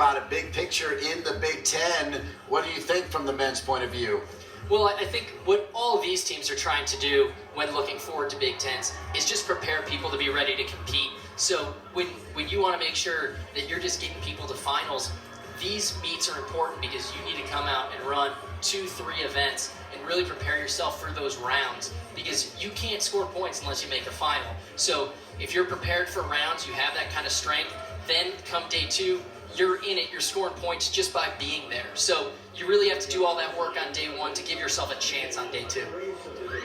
About a big picture in the Big Ten. What do you think from the men's point of view? Well, I think what all of these teams are trying to do when looking forward to Big Tens is just prepare people to be ready to compete. So when you want to make sure that you're just getting people to finals, these meets are important because you need to come out and run 2-3 events and really prepare yourself for those rounds, because you can't score points unless you make a final. So if you're prepared for rounds, you have that kind of strength, then come day 2, you're in it, you're scoring points just by being there. So you really have to do all that work on day 1 to give yourself a chance on day 2.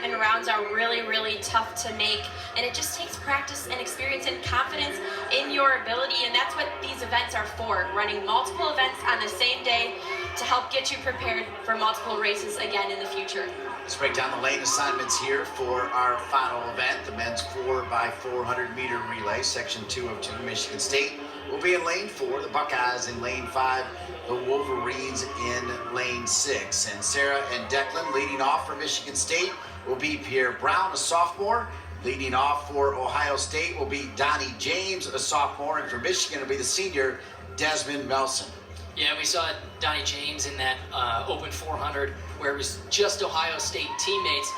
And rounds are really, really tough to make, and it just takes practice and experience and confidence in your ability, and that's what these events are for, running multiple events on the same day to help get you prepared for multiple races again in the future. Let's break down the lane assignments here for our final event, the men's 4x400 meter relay, section 2 of 2. Michigan State will be in lane 4, the Buckeyes in lane 5, the Wolverines in lane 6. And Sarah and Declan leading off for Michigan State will be Pierre Brown, a sophomore. Leading off for Ohio State will be Donnie James, a sophomore. And for Michigan will be the senior, Desmond Melson. Yeah, we saw Donnie James in that open 400 where it was just Ohio State teammates.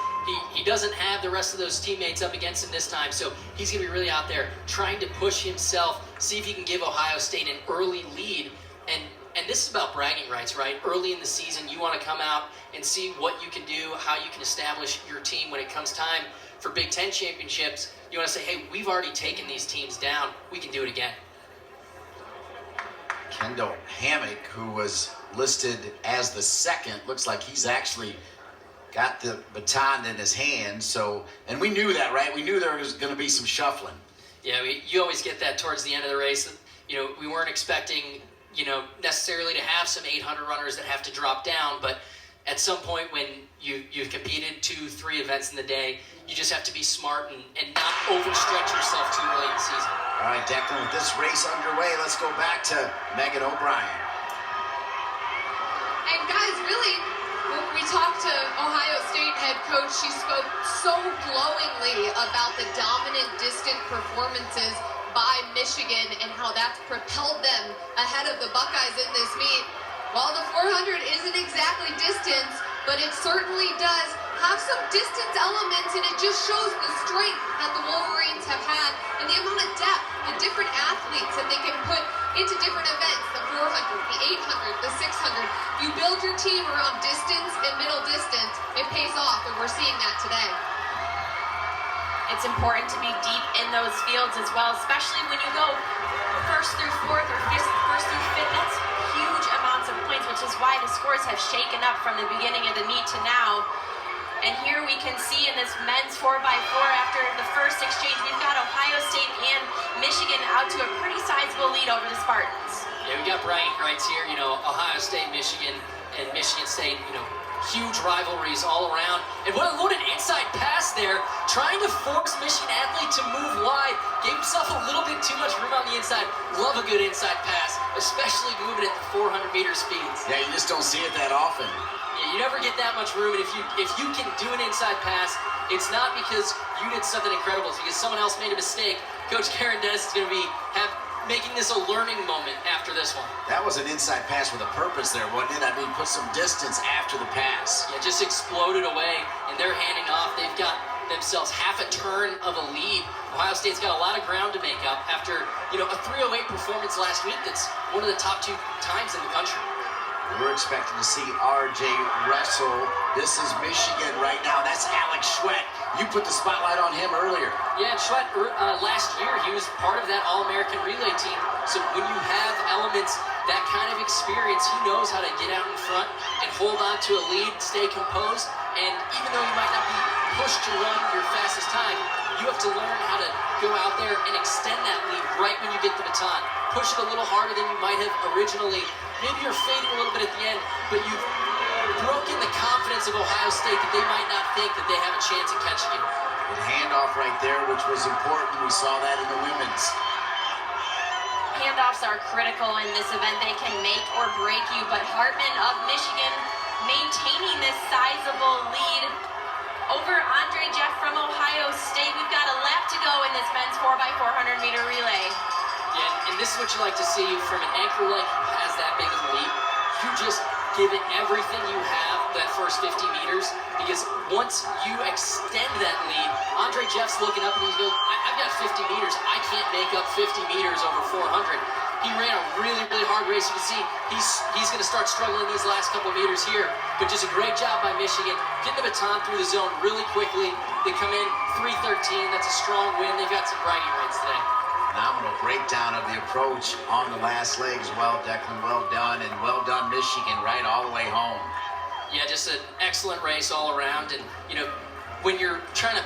He doesn't have the rest of those teammates up against him this time, so he's going to be really out there trying to push himself, see if he can give Ohio State an early lead. And this is about bragging rights, right? Early in the season, you want to come out and see what you can do, how you can establish your team when it comes time for Big Ten championships. You want to say, hey, we've already taken these teams down. We can do it again. Kendel Hammock, who was listed as the second, looks like he's actually got the baton in his hand. So, and we knew that, right? We knew there was going to be some shuffling. Yeah, you always get that towards the end of the race. You know, we weren't expecting, necessarily to have some 800 runners that have to drop down, but at some point when you've competed 2-3 events in the day, you just have to be smart and not overstretch yourself too early in the season. All right, Declan, with this race underway, let's go back to Megan O'Brien. And guys, really, when we talked to Ohio State head coach, she spoke so glowingly about the dominant distant performances by Michigan and how that's propelled them ahead of the Buckeyes in this meet. While the 400 isn't exactly distance, but it certainly does have some distance elements, and it just shows the strength that the Wolverines have had and the amount of depth, the different athletes that they can put into different events, the 400, the 800, the 600. You build your team around distance and middle distance, it pays off, and we're seeing that today. It's important to be deep in those fields as well, especially when you go first through fourth or first through fifth. That's huge amounts of points, which is why the scores have shaken up from the beginning of the meet to now. And here we can see in this men's 4x4, after the first exchange, we've got Ohio State and Michigan out to a pretty sizable lead over the Spartans. Yeah, we got bragging rights here. Ohio State, Michigan, and Michigan State, huge rivalries all around. And what a loaded inside pass there, trying to force Michigan athlete to move wide. Gave himself a little bit too much room on the inside. Love a good inside pass, especially moving at the 400-meter speeds. Yeah, you just don't see it that often. Yeah, you never get that much room, and if you can do an inside pass, it's not because you did something incredible. It's because someone else made a mistake. Coach Karen Dennis is going to be making this a learning moment after this one. That was an inside pass with a purpose there, wasn't it? I mean, put some distance after the pass. Yeah, just exploded away, and they're handing off. They've got themselves half a turn of a lead. Ohio State's got a lot of ground to make up after, a 308 performance last week. That's one of the top 2 times in the country. We're expecting to see R.J. Russell. This is Michigan right now. That's Alex Schwett. You put the spotlight on him earlier. Yeah, Schwett, last year, he was part of that All-American relay team. So when you have elements, that kind of experience, he knows how to get out in front and hold on to a lead, stay composed. And even though you might not be pushed to run your fastest time, you have to learn how to go out there and extend that lead right when you get the baton. Push it a little harder than you might have originally. Maybe you're fading a little bit at the end, but you've broken the confidence of Ohio State that they might not think that they have a chance at catching you. Good handoff right there, which was important. We saw that in the women's. Handoffs are critical in this event. They can make or break you, but Hartman of Michigan maintaining this sizable lead over Andre Jeff from Ohio State. We've got a lap to go in this men's 4x400 meter relay. Yeah, and this is what you like to see from an anchor like who has that big of a lead. You just give it everything you have that first 50 meters, because once you extend that lead, Andre Jeff's looking up and he goes, I've got 50 meters. I can't make up 50 meters over 400. He ran a really, really hard race. You can see he's going to start struggling these last couple of meters here, but just a great job by Michigan. Getting the baton through the zone really quickly. They come in 3:13. That's a strong win. They've got some bragging rights today. Phenomenal breakdown of the approach on the last leg as well, Declan. Well done, and well done, Michigan, right all the way home. Yeah, just an excellent race all around. And, when you're trying to